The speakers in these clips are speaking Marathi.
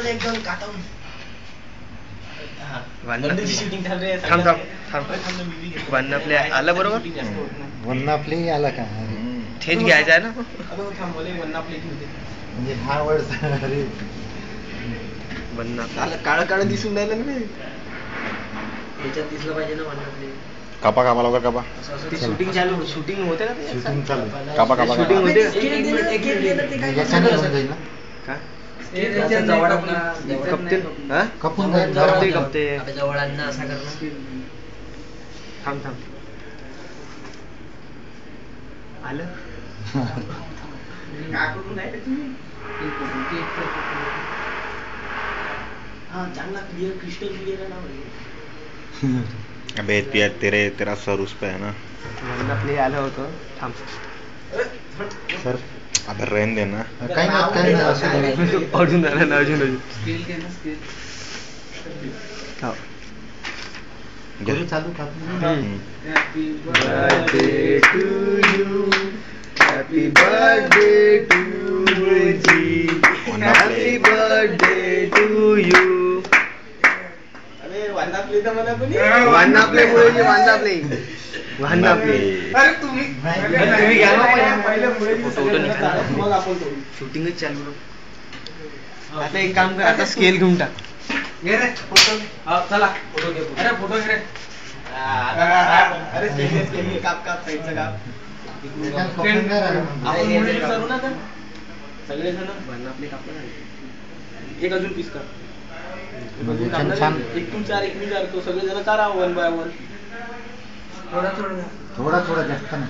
एकदम काटावून शूटिंग थांब वन्न प्ले आलं बरोबर. वन्ना प्ले आला का? थेट घ्यायचं आहे ना. म्हणजे हा वर्ड अरे वन्ना काळं काळं दिसून राहिलं ना. त्याच्यात दिसलं पाहिजे ना वन्ना प्ले. कापा कापा लवकर कापा. शूटिंग चालू शूटिंग होते का? शूटिंग चालू. कापा कापा शूटिंग होते. का कपून कपते जवळांना असा करणं. थांब आलं. चांगला क्लिअर क्रिस्टल क्लिअर आहे ना. अबे तेरा सर उस पे है ना. वन्ना प्ले आलं होतं. थांब सर अबे रहने देना. काही नाही अर्जुन आला ना. अर्जुन चालू का? Happy birthday to you. Happy birthday to जी. Happy birthday to you. Wanna play अरे तुम्ही घ्या ना शूटिंगच चालू. आता एक काम कर. आता स्केल घेऊन टाक. घे रे फोटो. चला फोटो घे. अरे फोटो घे रे. अरे स्केल काप साईडचं काप. आपण मुली करू ना तर सगळे जण वन्ना प्ले कापला. एक अजून पीस कर. छान. एक तू चार एक मी चार. तो सगळे जण चारा 1 by 1. थोडा जास्त ना.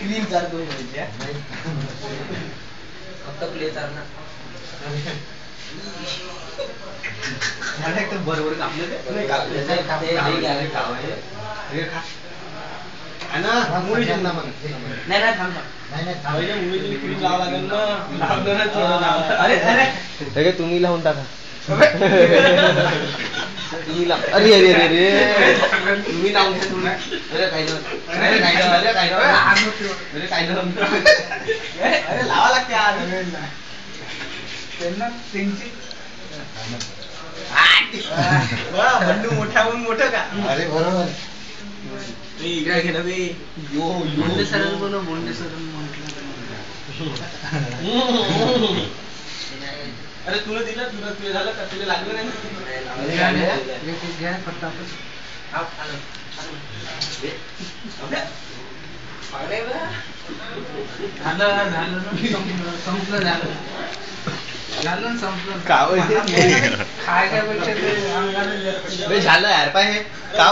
क्लीन चार दोन फक्त प्ले चार ना. मला एकदम बरोबर कापलं नाही तुम्ही लावून टाका. अरे अरे अरे रे तुम्ही लावून घ्या. अरे लावा लागते आज बंडू मोठ्याहून मोठं का? अरे बरोबर. बोंडे सर अरे तुला दिलं तुला झालं का? तुला लागलं नाही. झालं यार पाय हे का